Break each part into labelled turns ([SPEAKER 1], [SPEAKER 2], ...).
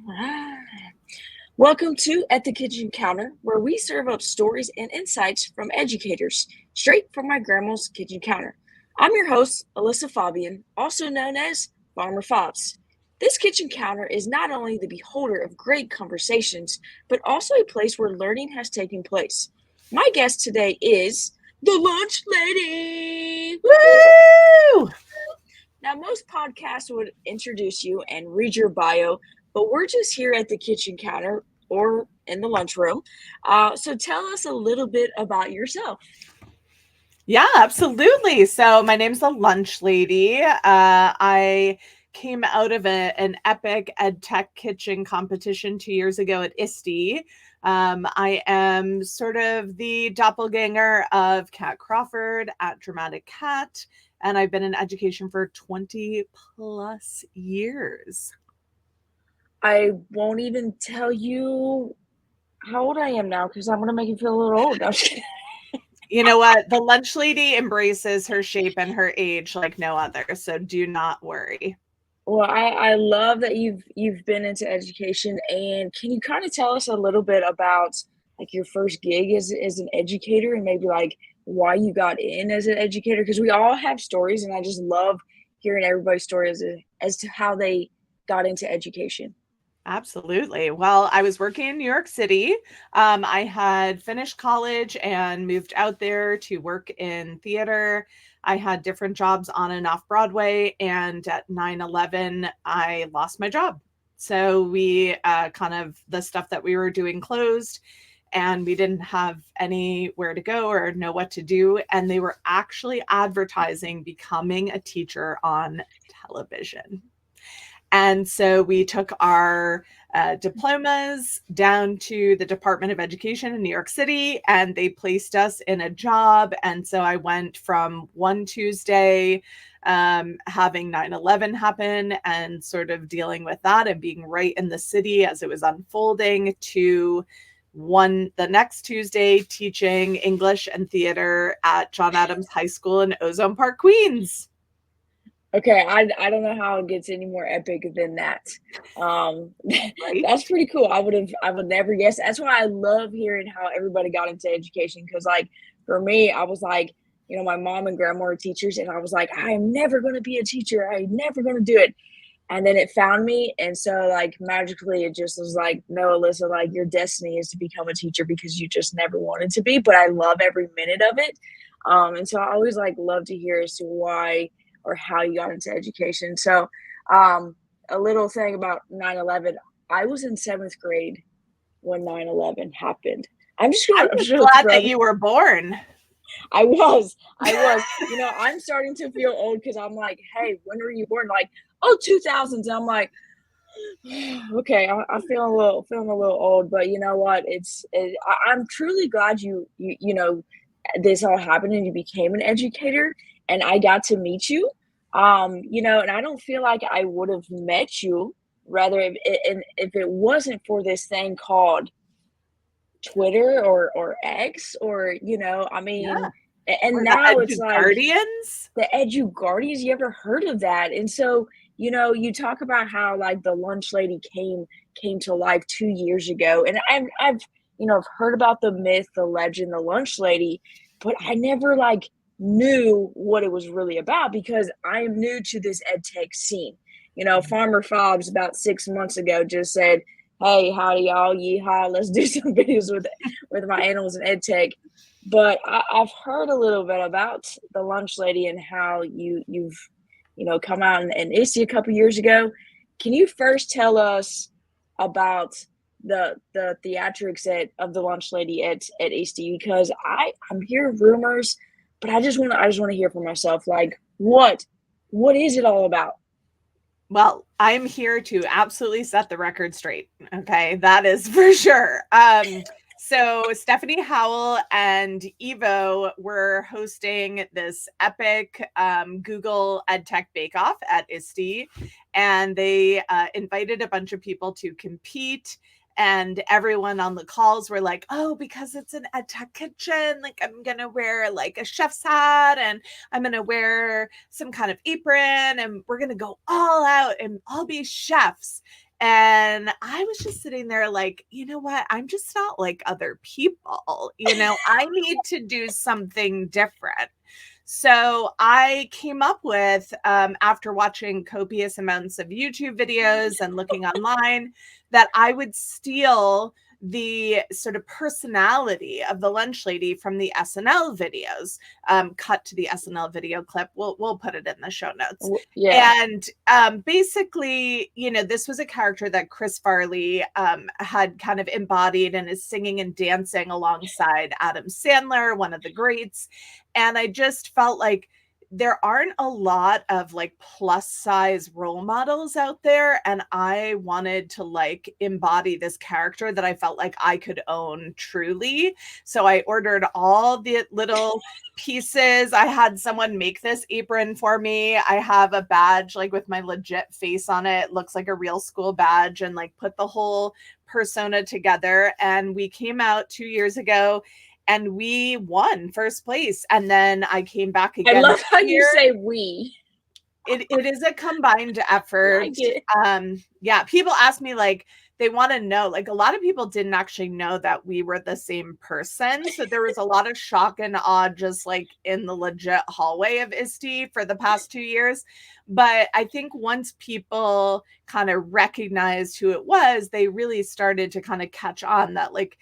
[SPEAKER 1] Ah. Welcome to At the Kitchen Counter, where we serve up stories and insights from educators, straight from my grandma's kitchen counter. I'm your host, Alyssa Fabian, also known as Farmer Fobs. This kitchen counter is not only the beholder of great conversations, but also a place where learning has taken place. My guest today is the Lunch Lady.
[SPEAKER 2] Woo!
[SPEAKER 1] Now, most podcasts would introduce you and read your bio, but we're just here at the kitchen counter or in the lunchroom. So tell us a little bit about yourself.
[SPEAKER 2] Yeah, absolutely. So my name's the Lunch Lady. I came out of an epic ed tech kitchen competition 2 years ago at ISTE. I am sort of the doppelganger of Cat Crawford at Dramatic Cat, and I've been in education for 20 plus years.
[SPEAKER 1] I won't even tell you how old I am now because I'm going to make you feel a little old. No,
[SPEAKER 2] You know what? The Lunch Lady embraces her shape and her age like no other, so do not worry.
[SPEAKER 1] well, I love that you've been into education, and can you kind of tell us a little bit about like your first gig as an educator and maybe like why you got in as an educator? Because we all have stories, and I just love hearing everybody's stories as to how they got into education.
[SPEAKER 2] Absolutely. Well, I was working in New York City. I had finished college and moved out there to work in theater. I had different jobs on and off Broadway. And at 9/11, I lost my job. So we kind of the stuff that we were doing closed and we didn't have anywhere to go or know what to do. And they were actually advertising becoming a teacher on television. And so we took our diplomas down to the Department of Education in New York City, and they placed us in a job. And so I went from one Tuesday having 9/11 happen and sort of dealing with that and being right in the city as it was unfolding to the next Tuesday teaching English and theater at John Adams High School in Ozone Park, Queens.
[SPEAKER 1] Okay, I don't know how it gets any more epic than that.
[SPEAKER 2] Right?
[SPEAKER 1] That's pretty cool. I would never guess. That's why I love hearing how everybody got into education. Because like for me, I was like, my mom and grandma were teachers, and I was like, I am never going to be a teacher. I'm never going to do it. And then it found me, and so like magically, it just was like, no, Alyssa, like your destiny is to become a teacher because you just never wanted to be. But I love every minute of it. And so I always like love to hear as to why or how you got into education. So, um, a little thing about 9/11, I was in seventh grade when 9/11 happened.
[SPEAKER 2] I'm
[SPEAKER 1] I'm
[SPEAKER 2] just
[SPEAKER 1] just gonna
[SPEAKER 2] glad
[SPEAKER 1] throw
[SPEAKER 2] that
[SPEAKER 1] that.
[SPEAKER 2] you were born.
[SPEAKER 1] I was. I'm starting to feel old because I'm like, hey, when were you born? Like, oh, 2000s. And I'm like, okay, I feel feeling a little old, but you know what? I'm truly glad this all happened and you became an educator, and I got to meet you. And I don't feel like I would have met you rather if it wasn't for this thing called Twitter or X or I
[SPEAKER 2] Yeah.
[SPEAKER 1] mean, and
[SPEAKER 2] Or the
[SPEAKER 1] now it's
[SPEAKER 2] Edu
[SPEAKER 1] like
[SPEAKER 2] Guardians.
[SPEAKER 1] the Edu Guardians. You ever heard of that? And so, you talk about how like the lunch lady came to life 2 years ago, and I've heard about the myth, the legend, the lunch lady, but I never like knew what it was really about because I am new to this ed tech scene. Farmer Fobs about 6 months ago just said, "Hey, howdy y'all, yeehaw, let's do some videos with my animals and ed tech." But I've heard a little bit about the lunch lady and how you've come out and ISTE a couple years ago. Can you first tell us about the theatrics of the lunch lady at ISTE? Because I'm hearing rumors, but I just want to hear for myself. Like what is it all about?
[SPEAKER 2] Well, I'm here to absolutely set the record straight. Okay, that is for sure. So Stephanie Howell and Evo were hosting this epic Google EdTech Bake Off at ISTE, and they invited a bunch of people to compete. And everyone on the calls were like, "Oh, because it's an EdTech kitchen, like I'm gonna wear like a chef's hat, and I'm gonna wear some kind of apron, and we're gonna go all out and all be chefs." And I was just sitting there like, you know what? I'm just not like other people. I need to do something different. So I came up with, after watching copious amounts of YouTube videos and looking online, that I would steal the sort of personality of the lunch lady from the SNL videos, cut to the SNL video clip. We'll put it in the show notes.
[SPEAKER 1] Yeah.
[SPEAKER 2] And basically, this was a character that Chris Farley had kind of embodied and is singing and dancing alongside Adam Sandler, one of the greats. And I just felt like there aren't a lot of like plus size role models out there. And I wanted to like embody this character that I felt like I could own truly. So I ordered all the little pieces. I had someone make this apron for me. I have a badge like with my legit face on it. It looks like a real school badge, and like put the whole persona together. And we came out 2 years ago and we won first place. And then I came back
[SPEAKER 1] I
[SPEAKER 2] again
[SPEAKER 1] love
[SPEAKER 2] this
[SPEAKER 1] how you
[SPEAKER 2] year.
[SPEAKER 1] say we.
[SPEAKER 2] It is a combined effort.
[SPEAKER 1] Like it.
[SPEAKER 2] Yeah, people ask me like, they want to know, like a lot of people didn't actually know that we were the same person. So there was a lot of shock and awe just like in the legit hallway of ISTE for the past 2 years. But I think once people kind of recognized who it was, they really started to kind of catch on that, like,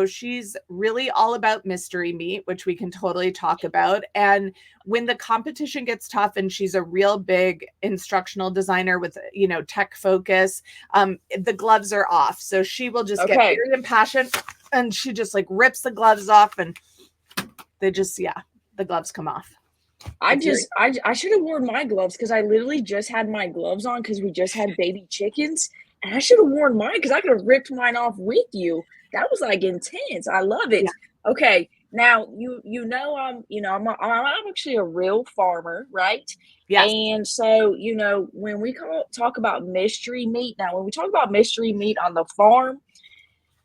[SPEAKER 2] she's really all about mystery meat, which we can totally talk about. And when the competition gets tough and she's a real big instructional designer with, tech focus, the gloves are off. So she will just get
[SPEAKER 1] Okay.
[SPEAKER 2] very impassioned and she just like rips the gloves off and they just, the gloves come off.
[SPEAKER 1] I should have worn my gloves because I literally just had my gloves on because we just had baby chickens, and I should have worn mine because I could have ripped mine off with you. That was like intense. I love it.
[SPEAKER 2] Yeah.
[SPEAKER 1] Okay, now I'm actually a real farmer, right?
[SPEAKER 2] Yes.
[SPEAKER 1] And so when we talk about mystery meat, now when we talk about mystery meat on the farm,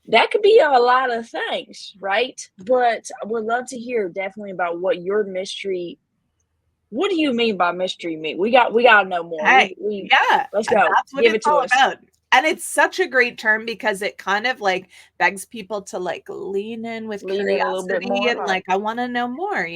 [SPEAKER 1] that could be a lot of things, right? But I would love to hear definitely about what your mystery. What do you mean by mystery meat? We got to know more.
[SPEAKER 2] Hey,
[SPEAKER 1] We
[SPEAKER 2] yeah,
[SPEAKER 1] let's
[SPEAKER 2] and
[SPEAKER 1] go.
[SPEAKER 2] that's what
[SPEAKER 1] Give it
[SPEAKER 2] it's
[SPEAKER 1] to
[SPEAKER 2] all
[SPEAKER 1] us.
[SPEAKER 2] about. And it's such a great term because it kind of like begs people to like lean in with
[SPEAKER 1] Lean in a little bit
[SPEAKER 2] curiosity
[SPEAKER 1] more,
[SPEAKER 2] and
[SPEAKER 1] right?
[SPEAKER 2] like, I want to know more.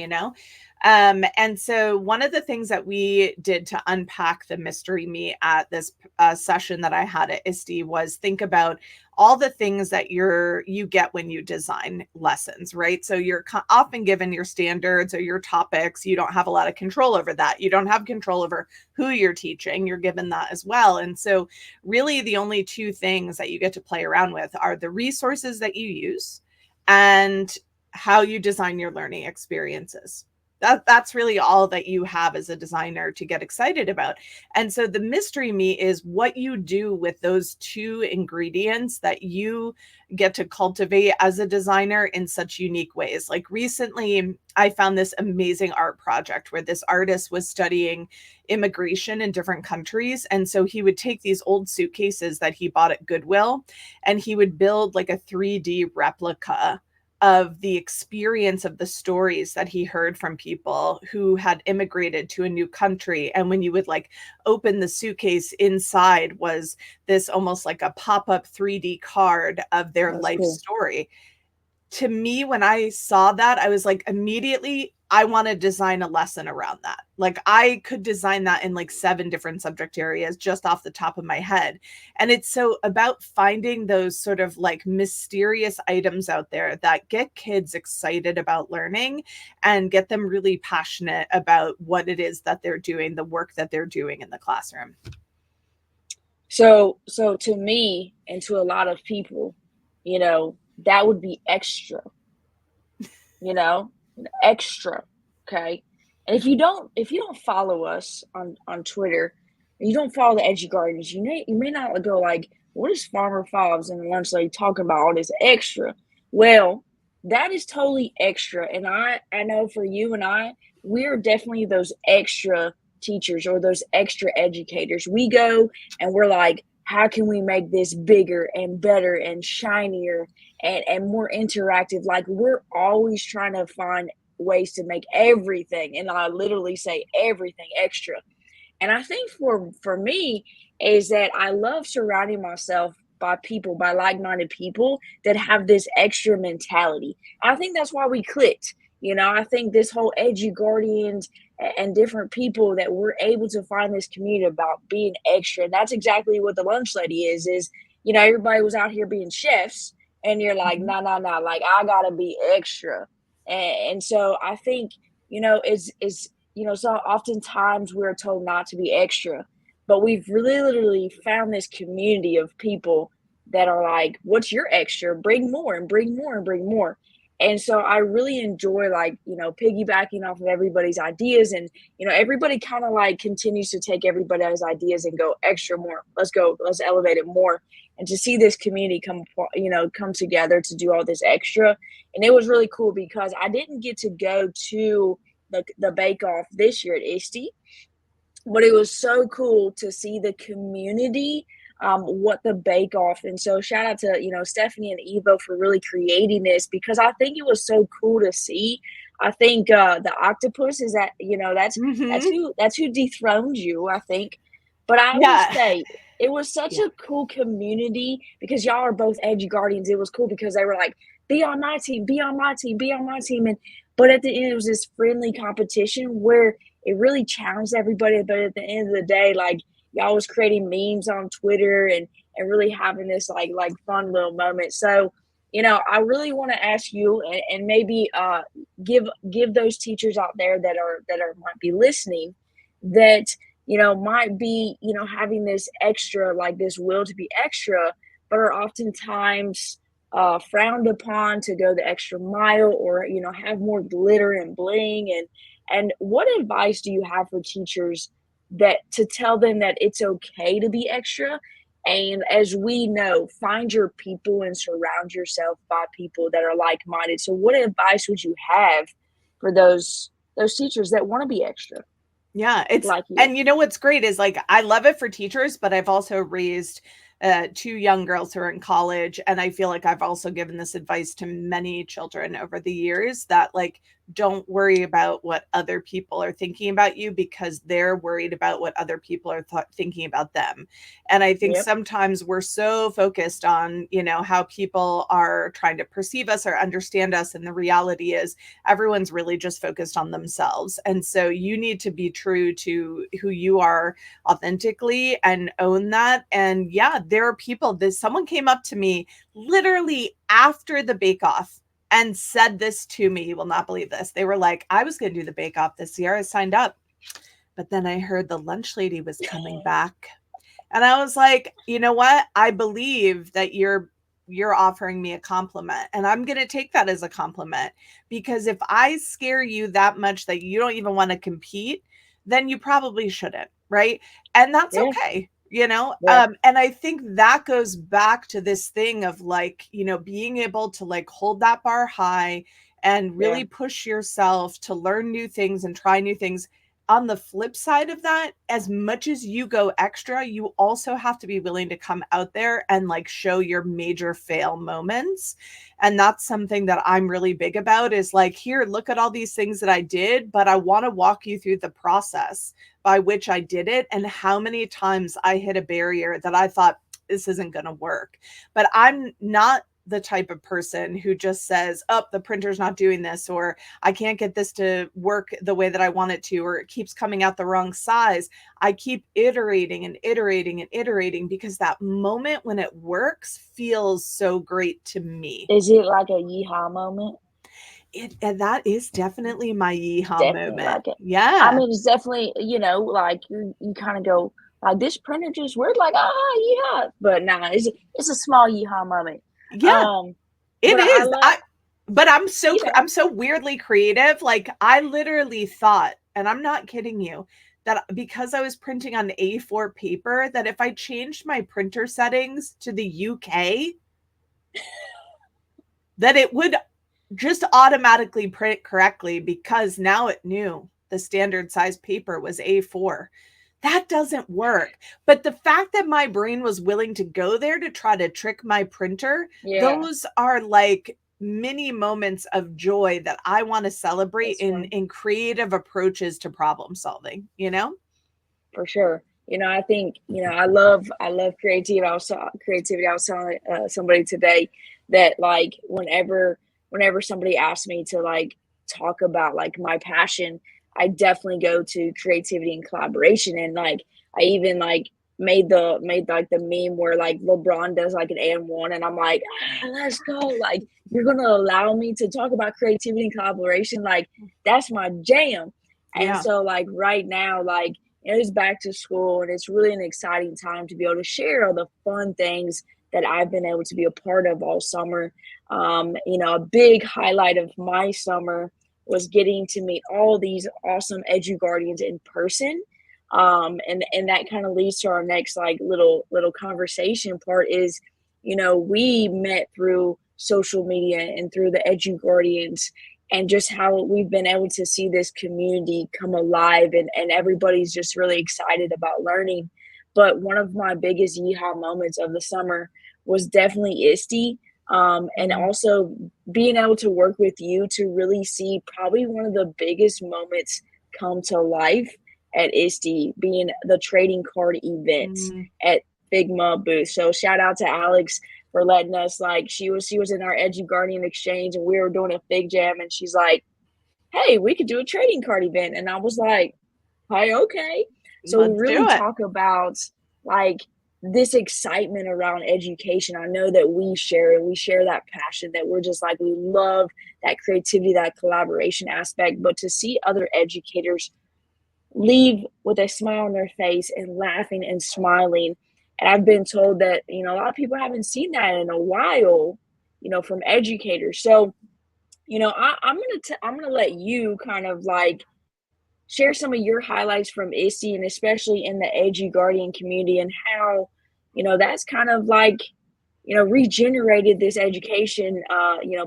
[SPEAKER 2] And so one of the things that we did to unpack the mystery meat at this session that I had at ISTE was think about all the things that you get when you design lessons, right? So you're often given your standards or your topics. You don't have a lot of control over that. You don't have control over who you're teaching. You're given that as well. And so really the only two things that you get to play around with are the resources that you use and how you design your learning experiences. That's really all that you have as a designer to get excited about. And so the mystery meat is what you do with those two ingredients that you get to cultivate as a designer in such unique ways. Like recently, I found this amazing art project where this artist was studying immigration in different countries. And so he would take these old suitcases that he bought at Goodwill and he would build like a 3D replica of the experience of the stories that he heard from people who had immigrated to a new country. And when you would like open the suitcase, inside was this almost like a pop-up 3D card of their
[SPEAKER 1] That's
[SPEAKER 2] life
[SPEAKER 1] cool.
[SPEAKER 2] story. To me, when I saw that, I was like, immediately, I want to design a lesson around that. Like I could design that in like 7 different subject areas just off the top of my head. And it's so about finding those sort of like mysterious items out there that get kids excited about learning and get them really passionate about what it is that they're doing, the work that they're doing in the classroom.
[SPEAKER 1] So to me and to a lot of people, that would be extra. You know, extra. Okay. And if you don't follow us on Twitter, and you don't follow the Edgy Gardens, you may not go like, what is Farmer Fobs and Lunch Lady talking about all this extra? Well, that is totally extra, and I know for you and we're definitely those extra teachers or those extra educators. We go and we're like, how can we make this bigger and better and shinier and more interactive? Like we're always trying to find ways to make everything, and I literally say everything, extra. And I think for me is that I love surrounding myself by people, by like-minded people that have this extra mentality. I think that's why we clicked. You know, I think this whole edgy guardians and different people that we're able to find this community about being extra. And that's exactly what the lunch lady is, you know, everybody was out here being chefs and you're like,
[SPEAKER 2] Mhm.
[SPEAKER 1] nah, nah, nah, like I gotta be extra. And so I think, you know, is you know, so oftentimes we're told not to be extra, but we've really literally found this community of people that are like, what's your extra? Bring more and bring more and bring more. And so I really enjoy like, you know, piggybacking off of everybody's ideas and, you know, everybody kind of like continues to take everybody's ideas and go extra more. Let's go, let's elevate it more. And to see this community come, you know, come together to do all this extra. And it was really cool because I didn't get to go to the Bake Off this year at ISTE, but it was so cool to see the community, what the Bake Off. And so shout out to, you know, Stephanie and Evo for really creating this because I think it was so cool to see. I think the octopus is that, you know,
[SPEAKER 2] Mhm.
[SPEAKER 1] that's who dethroned you, I think. But I will
[SPEAKER 2] Yeah.
[SPEAKER 1] say it was such
[SPEAKER 2] Yeah.
[SPEAKER 1] a cool community because y'all are both edgy guardians. It was cool because they were like, be on my team, be on my team, be on my team. And but at the end it was this friendly competition where it really challenged everybody. But at the end of the day, like y'all was creating memes on Twitter and really having this like fun little moment. So, you know, I really want to ask you and maybe give those teachers out there that are might be listening that you know might be you know having this extra like this will to be extra, but are oftentimes frowned upon to go the extra mile or you know have more glitter and bling and what advice do you have for teachers that to tell them that it's okay to be extra? And as we know, find your people and surround yourself by people that are like-minded. So what advice would you have for those teachers that want to be extra
[SPEAKER 2] Yeah, it's
[SPEAKER 1] like you?
[SPEAKER 2] and you know what's great is like I love it for teachers, but I've also raised two young girls who are in college, and I feel like I've also given this advice to many children over the years that like don't worry about what other people are thinking about you because they're worried about what other people are thinking about them. And I think
[SPEAKER 1] Yep.
[SPEAKER 2] sometimes we're so focused on, you know, how people are trying to perceive us or understand us, and the reality is everyone's really just focused on themselves. And so you need to be true to who you are authentically and own that. And yeah, there are people that someone came up to me literally after the bake off and said this to me. You will not believe this. They were like, I was going to do the bake off this year. I signed up. But then I heard the lunch lady was coming back. And I was like, you know what? I believe that you're offering me a compliment, and I'm going to take that as a compliment, because if I scare you that much that you don't even want to compete, then you probably shouldn't, right? And that's
[SPEAKER 1] Yeah.
[SPEAKER 2] okay. You know,
[SPEAKER 1] Yeah.
[SPEAKER 2] and I think that goes back to this thing of like, you know, being able to like hold that bar high and
[SPEAKER 1] Yeah.
[SPEAKER 2] really push yourself to learn new things and try new things. On the flip side of that, as much as you go extra, you also have to be willing to come out there and like show your major fail moments. And that's something that I'm really big about is like, here, look at all these things that I did, but I want to walk you through the process by which I did it and how many times I hit a barrier that I thought this isn't going to work. But I'm not the type of person who just says, oh, the printer's not doing this, or I can't get this to work the way that I want it to, or it keeps coming out the wrong size. I keep iterating and iterating and iterating because that moment when it works feels so great to me.
[SPEAKER 1] Is it like a yeehaw moment?
[SPEAKER 2] It and that is definitely my
[SPEAKER 1] It's
[SPEAKER 2] yeehaw
[SPEAKER 1] definitely
[SPEAKER 2] moment.
[SPEAKER 1] like it. I
[SPEAKER 2] Yeah.
[SPEAKER 1] mean, it's definitely, you know, like you kind of go like this printer just worked like yeehaw, but nah, it's a small yeehaw moment.
[SPEAKER 2] Yeah,
[SPEAKER 1] Um,
[SPEAKER 2] it
[SPEAKER 1] but I
[SPEAKER 2] is.
[SPEAKER 1] love
[SPEAKER 2] But
[SPEAKER 1] yeah.
[SPEAKER 2] I'm so weirdly creative. Like I literally thought, and I'm not kidding you, that because I was printing on A4 paper, that if I changed my printer settings to the UK, that it would just automatically print correctly because now it knew the standard size paper was A4. That doesn't work. But the fact that my brain was willing to go there to try to trick my printer,
[SPEAKER 1] Yeah,
[SPEAKER 2] those are like mini moments of joy that I want to celebrate
[SPEAKER 1] that's fun.
[SPEAKER 2] in creative approaches to problem solving, you know?
[SPEAKER 1] for sure. I think, I love creativity. Creativity. I was telling somebody today that like whenever somebody asks me to like talk about like my passion, I definitely go to creativity and collaboration. And like I even like made like the meme where like LeBron does like an and one, and I'm like, let's go. Like you're gonna allow me to talk about creativity and collaboration. Like that's my jam. And
[SPEAKER 2] Yeah.
[SPEAKER 1] so like right now, like it's back to school, and it's really an exciting time to be able to share all the fun things that I've been able to be a part of all summer. A big highlight of my summer was getting to meet all these awesome edu guardians in person. And that kind of leads to our next like little conversation part is, we met through social media and through the edu guardians, and just how we've been able to see this community come alive, and everybody's just really excited about learning. But one of my biggest yeehaw moments of the summer was definitely ISTE. And
[SPEAKER 2] Mhm.
[SPEAKER 1] also being able to work with you to really see probably one of the biggest moments come to life at ISTE being the trading card events
[SPEAKER 2] Mm.
[SPEAKER 1] at Figma booth. So shout out to Alex for letting us like she was in our Edu Guardian exchange, and we were doing a fig jam, and she's like, hey, we could do a trading card event. And I was like, hi, okay. So we
[SPEAKER 2] Let's
[SPEAKER 1] really
[SPEAKER 2] do it.
[SPEAKER 1] talk about like this excitement around education. I know that we share that passion, that we're just like, we love that creativity, that collaboration aspect. But to see other educators leave with a smile on their face and laughing and smiling. And I've been told that, a lot of people haven't seen that in a while, from educators. So, I'm gonna let you kind of like share some of your highlights from ISTE, and especially in the Edu Guardian community, and how, that's kind of like, regenerated this education,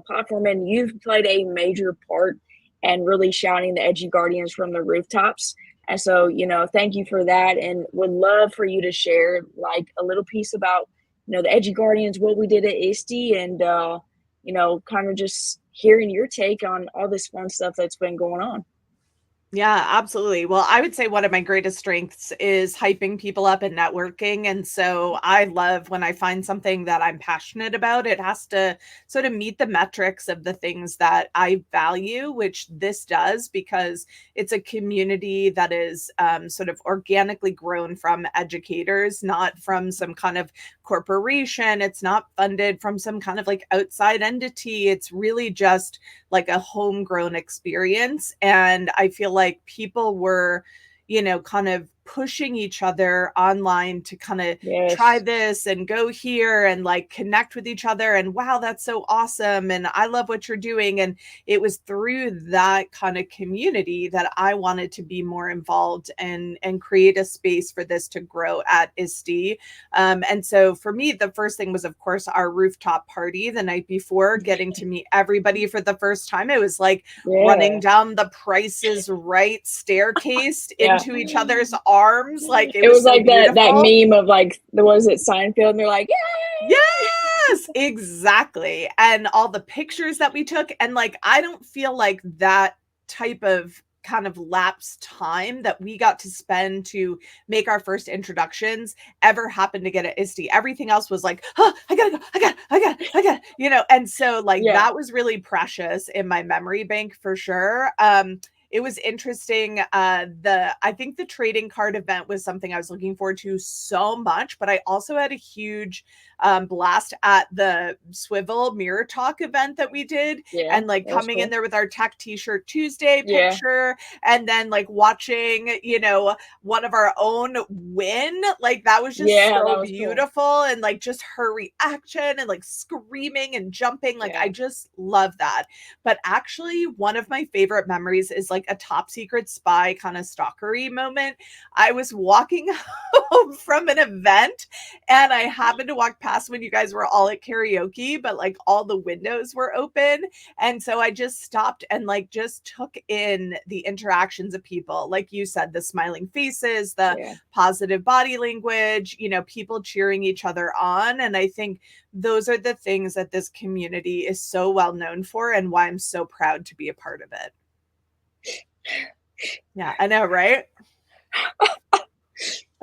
[SPEAKER 1] platform. And you've played a major part and really shouting the Edu Guardians from the rooftops. And so, thank you for that. And would love for you to share like a little piece about, the Edu Guardians, what we did at ISTE, and, kind of just hearing your take on all this fun stuff that's been going on.
[SPEAKER 2] Yeah, absolutely. Well, I would say one of my greatest strengths is hyping people up and networking. And so I love when I find something that I'm passionate about, it has to sort of meet the metrics of the things that I value, which this does because it's a community that is sort of organically grown from educators, not from some kind of corporation. It's not funded from some kind of like outside entity. It's really just like a homegrown experience. And I feel like people were, kind of pushing each other online to kind of try
[SPEAKER 1] Yes.
[SPEAKER 2] this and go here and like connect with each other. And wow, that's so awesome. And I love what you're doing. And it was through that kind of community that I wanted to be more involved and create a space for this to grow at ISTE. And so for me, the first thing was, of course, our rooftop party the night before, getting to meet everybody for the first time. It was like running
[SPEAKER 1] Yeah.
[SPEAKER 2] down the Price is Right staircase
[SPEAKER 1] Yeah.
[SPEAKER 2] into each other's arms. Like it
[SPEAKER 1] It
[SPEAKER 2] was
[SPEAKER 1] was
[SPEAKER 2] so
[SPEAKER 1] like that
[SPEAKER 2] beautiful.
[SPEAKER 1] meme of like the was it Seinfeld, and they're like, yay!
[SPEAKER 2] Yes, exactly. And all the pictures that we took. And like, I don't feel like that type of kind of lapsed time that we got to spend to make our first introductions ever happened to get at ISTE. Everything else was like, oh, I gotta go, I got, and so like
[SPEAKER 1] Yeah.
[SPEAKER 2] that was really precious in my memory bank for sure. It was interesting. I think the trading card event was something I was looking forward to so much, but I also had a huge blast at the Swivel Mirror Talk event that we did,
[SPEAKER 1] Yeah.
[SPEAKER 2] and like
[SPEAKER 1] That was
[SPEAKER 2] coming in
[SPEAKER 1] cool.
[SPEAKER 2] there with our Tech T-shirt Tuesday
[SPEAKER 1] Yeah.
[SPEAKER 2] picture, and then like watching, one of our own win. Like that was just
[SPEAKER 1] Yeah,
[SPEAKER 2] so
[SPEAKER 1] that was cool.
[SPEAKER 2] beautiful, and like just her reaction and like screaming and jumping. Like I
[SPEAKER 1] Yeah.
[SPEAKER 2] just love that. But actually, one of my favorite memories is like a top secret spy kind of stalkery moment. I was walking home from an event, and I happened to walk past when you guys were all at karaoke, but like all the windows were open. And so I just stopped and like just took in the interactions of people. Like you said, the smiling faces, the
[SPEAKER 1] Yeah.
[SPEAKER 2] positive body language, people cheering each other on. And I think those are the things that this community is so well known for, and why I'm so proud to be a part of it. Yeah, I know, right?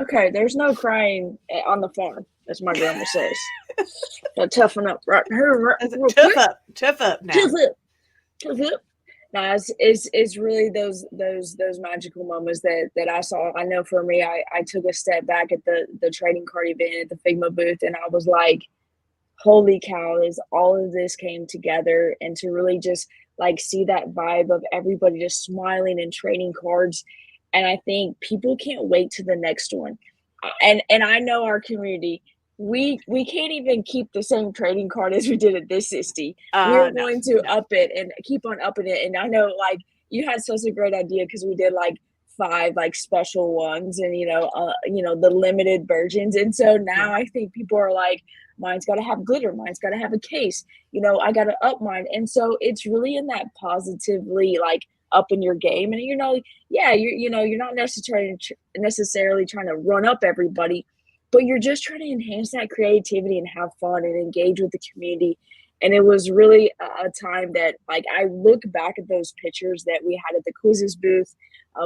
[SPEAKER 1] Okay, there's no crying on the farm, as my grandma says. So toughen up right here real quick.
[SPEAKER 2] Tough up now.
[SPEAKER 1] Tough up, tough up. No, it's really those magical moments that I saw. I know for me, I took a step back at the trading card event at the Figma booth, and I was like, holy cow, is all of this came together, and to really just like see that vibe of everybody just smiling and trading cards. And I think people can't wait to the next one. And I know our community, we can't even keep the same trading card as we did at this ISTE. We're
[SPEAKER 2] No,
[SPEAKER 1] going to
[SPEAKER 2] no.
[SPEAKER 1] up it and keep on upping it. And I know like you had such a great idea because we did like five like special ones and the limited versions. And so
[SPEAKER 2] Yeah.
[SPEAKER 1] now I think people are like, mine's got to have glitter, mine's got to have a case, I got to up mine. And so it's really in that positively like up in your game. And yeah, you're not necessarily trying to run up everybody, but you're just trying to enhance that creativity and have fun and engage with the community. And it was really a time that like I look back at those pictures that we had at the quizzes booth,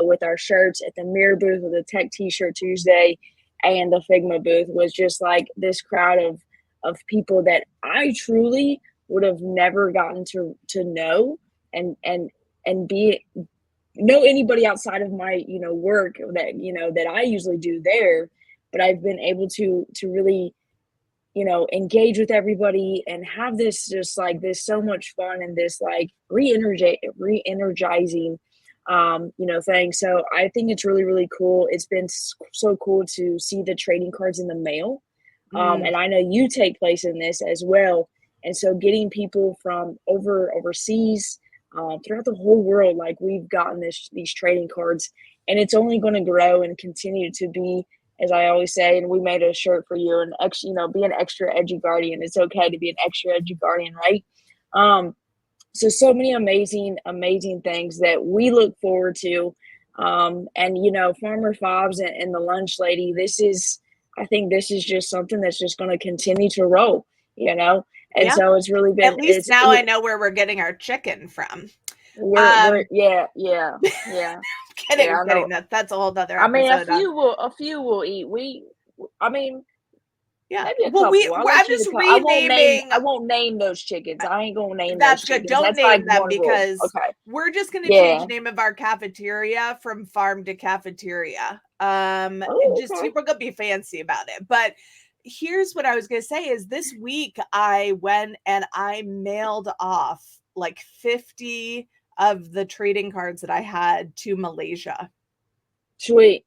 [SPEAKER 1] with our shirts, at the mirror booth with the Tech T-shirt Tuesday, and the Figma booth was just like this crowd of people that I truly would have never gotten to know and be know anybody outside of my work that I usually do there. But I've been able to really engage with everybody and have this just like this so much fun and this like re-energizing thing. So I think it's really, really cool. It's been so cool to see the trading cards in the mail.
[SPEAKER 2] Mm,
[SPEAKER 1] And I know you take place in this as well. And so getting people from overseas, throughout the whole world, like we've gotten these trading cards, and it's only going to grow and continue to be, as I always say. And we made a shirt for you, and be an extra edgy guardian. It's okay to be an extra edgy guardian, right? So many amazing, amazing things that we look forward to. And Farmer Fobs and the Lunch Lady, I think this is just something that's just going to continue to roll, you know? And
[SPEAKER 2] yeah.
[SPEAKER 1] so it's really
[SPEAKER 2] At
[SPEAKER 1] been,
[SPEAKER 2] least now I know where we're getting our chicken from.
[SPEAKER 1] we're,
[SPEAKER 2] Um,
[SPEAKER 1] yeah, yeah, yeah,
[SPEAKER 2] kidding,
[SPEAKER 1] yeah, I
[SPEAKER 2] kidding.
[SPEAKER 1] know.
[SPEAKER 2] That's a whole other
[SPEAKER 1] I mean,
[SPEAKER 2] episode on.
[SPEAKER 1] a few will eat. I mean,
[SPEAKER 2] Yeah.
[SPEAKER 1] maybe a
[SPEAKER 2] Well, we
[SPEAKER 1] couple. I'll
[SPEAKER 2] I'm
[SPEAKER 1] let you to
[SPEAKER 2] just
[SPEAKER 1] call.
[SPEAKER 2] renaming.
[SPEAKER 1] I won't name those chickens. I ain't gonna name those
[SPEAKER 2] That's good.
[SPEAKER 1] chickens.
[SPEAKER 2] Don't
[SPEAKER 1] That's like
[SPEAKER 2] name them
[SPEAKER 1] one rule.
[SPEAKER 2] because
[SPEAKER 1] Okay.
[SPEAKER 2] we're just going to change
[SPEAKER 1] Yeah.
[SPEAKER 2] the name of our cafeteria from farm to cafeteria.
[SPEAKER 1] Oh,
[SPEAKER 2] Just
[SPEAKER 1] okay.
[SPEAKER 2] people are going to be fancy about it. But here's what I was going to say is this week I went and I mailed off like 50 of the trading cards that I had to Malaysia.
[SPEAKER 1] Sweet.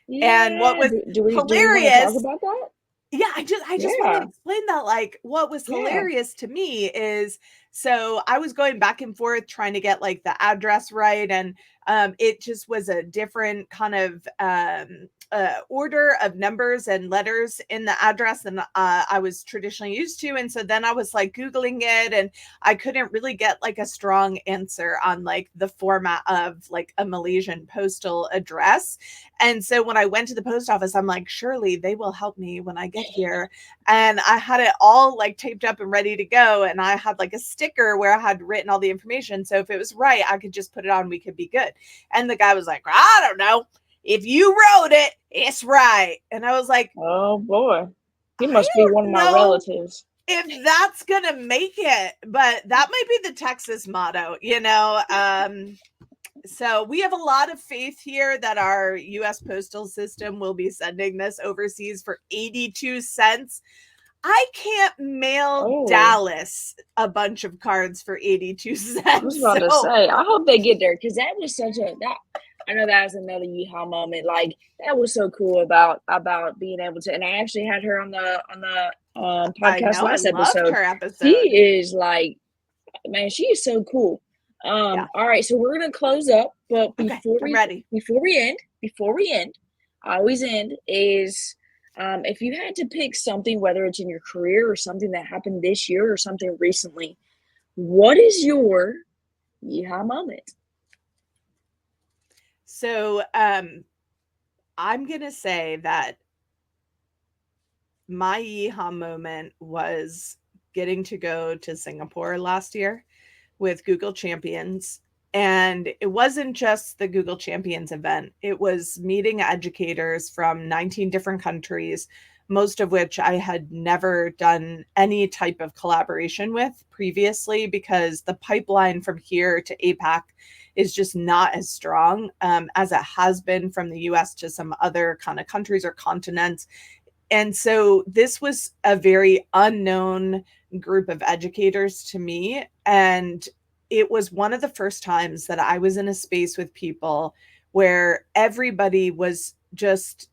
[SPEAKER 2] And what
[SPEAKER 1] Yeah.
[SPEAKER 2] was
[SPEAKER 1] Do we want to talk
[SPEAKER 2] hilarious,
[SPEAKER 1] about that?
[SPEAKER 2] yeah, I just want to
[SPEAKER 1] Yeah.
[SPEAKER 2] explain that. Like, what was
[SPEAKER 1] Yeah.
[SPEAKER 2] hilarious to me is, so I was going back and forth trying to get like the address right, and it just was a different kind of order of numbers and letters in the address than I was traditionally used to. And so then I was like Googling it, and I couldn't really get like a strong answer on like the format of like a Malaysian postal address. And so when I went to the post office, I'm like, surely they will help me when I get here. And I had it all like taped up and ready to go. And I had like a sticker where I had written all the information. So if it was right, I could just put it on, we could be good. And the guy was like, I don't know. If you wrote it, it's right. And I was like,
[SPEAKER 1] Oh boy. He
[SPEAKER 2] I
[SPEAKER 1] must be one of
[SPEAKER 2] don't
[SPEAKER 1] my
[SPEAKER 2] know
[SPEAKER 1] relatives.
[SPEAKER 2] if that's gonna make it, but that might be the Texas motto, you know. So we have a lot of faith here that our US postal system will be sending this overseas for 82 cents. I can't mail
[SPEAKER 1] Oh,
[SPEAKER 2] Dallas a bunch of cards for 82
[SPEAKER 1] I was
[SPEAKER 2] cents.
[SPEAKER 1] about to
[SPEAKER 2] So
[SPEAKER 1] say, I hope they get there because that was such a that I know that was another yeehaw moment. Like that was so cool about being able to. And I actually had her on the
[SPEAKER 2] I
[SPEAKER 1] podcast
[SPEAKER 2] know I
[SPEAKER 1] last
[SPEAKER 2] loved
[SPEAKER 1] episode.
[SPEAKER 2] her
[SPEAKER 1] She
[SPEAKER 2] episode.
[SPEAKER 1] is like, man, she is so cool.
[SPEAKER 2] Yeah.
[SPEAKER 1] All right, so we're gonna close up, but
[SPEAKER 2] Okay, I'm ready.
[SPEAKER 1] before we end, I always end is, if you had to pick something, whether it's in your career or something that happened this year or something recently, what is your yeehaw moment?
[SPEAKER 2] So I'm gonna say that my yeehaw moment was getting to go to Singapore last year with Google Champions. And it wasn't just the Google Champions event. It was meeting educators from 19 different countries, most of which I had never done any type of collaboration with previously, because the pipeline from here to APAC is just not as strong as it has been from the US to some other kind of countries or continents. And so this was a very unknown group of educators to me. And it was one of the first times that I was in a space with people where everybody was just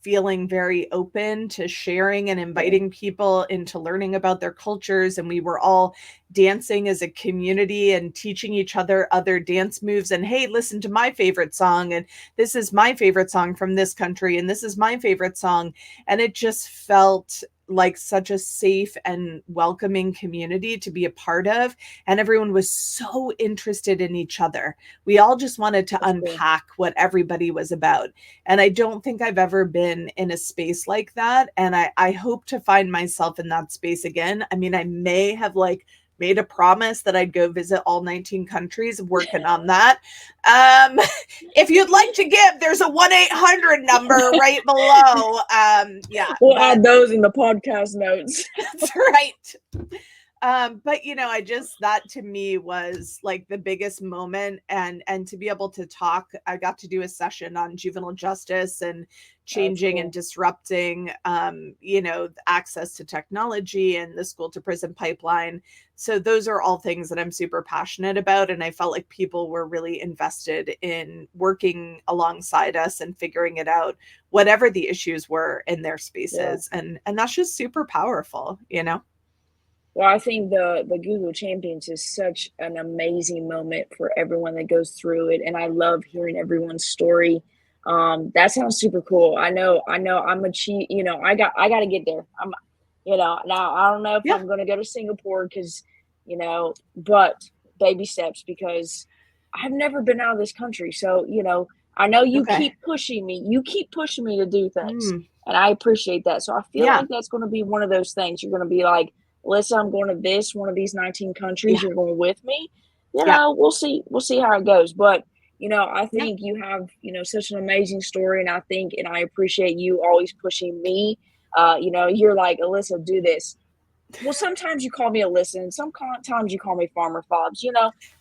[SPEAKER 2] feeling very open to sharing and inviting people into learning about their cultures. And we were all dancing as a community and teaching each other dance moves. And hey, listen to my favorite song. And this is my favorite song from this country. And this is my favorite song. And it just felt like such a safe and welcoming community to be a part of. And everyone was so interested in each other. We all just wanted to unpack what everybody was about. And I don't think I've ever been in a space like that. And I hope to find myself in that space again. I mean, I may have like made a promise that I'd go visit all 19 countries, working on that. If you'd like to give, there's a 1-800 number right below. Yeah.
[SPEAKER 1] We'll add those in the podcast notes.
[SPEAKER 2] That's right. But that to me was like the biggest moment, and to be able to talk, I got to do a session on juvenile justice and changing and disrupting, access to technology and the school to prison pipeline. So those are all things that I'm super passionate about. And I felt like people were really invested in working alongside us and figuring it out, whatever the issues were in their spaces. And that's just super powerful,
[SPEAKER 1] Well, I think the Google Champions is such an amazing moment for everyone that goes through it, and I love hearing everyone's story. That sounds super cool. I know I'm I got to get there. Now I don't know if I'm going to go to Singapore because, but baby steps, because I've never been out of this country. So, I know you keep pushing me. You keep pushing me to do things, and I appreciate that. So I feel like that's going to be one of those things. You're going to be like, Alyssa, I'm going to one of these 19 countries. You're going with me. We'll see. We'll see how it goes. But, I think you have, such an amazing story. And I appreciate you always pushing me. You're like, Alyssa, do this. Well, sometimes you call me Alyssa, and sometimes you call me Farmer Fobs.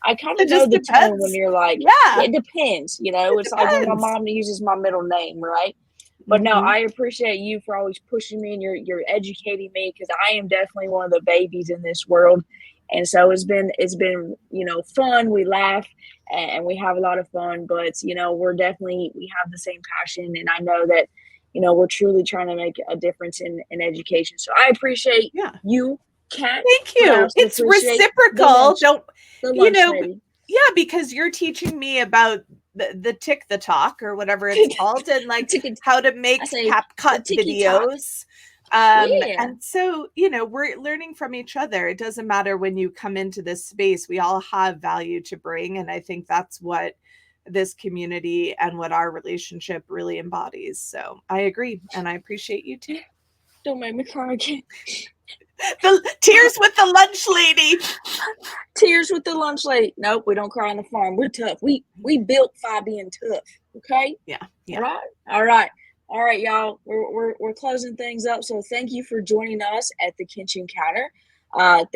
[SPEAKER 1] I kind of know the tone when you're like, it depends. It's like when my mom uses my middle name, right? But no, I appreciate you for always pushing me, and you're educating me, because I am definitely one of the babies in this world. And so it's been fun. We laugh and we have a lot of fun, but we have the same passion, and I know that we're truly trying to make a difference in education. So I appreciate you, Kat.
[SPEAKER 2] Thank you. It's reciprocal. Because you're teaching me about the tick the talk, or whatever it's called, and like how to make CapCut videos. And so, we're learning from each other. It doesn't matter when you come into this space, we all have value to bring. And I think that's what this community and what our relationship really embodies. So I agree. And I appreciate you too.
[SPEAKER 1] Don't make me cry again.
[SPEAKER 2] The tears with the lunch lady.
[SPEAKER 1] Tears with the lunch lady. Nope, we don't cry on the farm. We're tough. We built by being tough. Okay.
[SPEAKER 2] Yeah.
[SPEAKER 1] All right, y'all. We're closing things up. So thank you for joining us at the Kitchen Counter.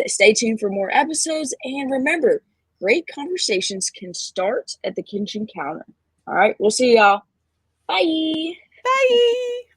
[SPEAKER 1] Stay tuned for more episodes, and remember, great conversations can start at the kitchen counter. All right, we'll see y'all. Bye.
[SPEAKER 2] Bye.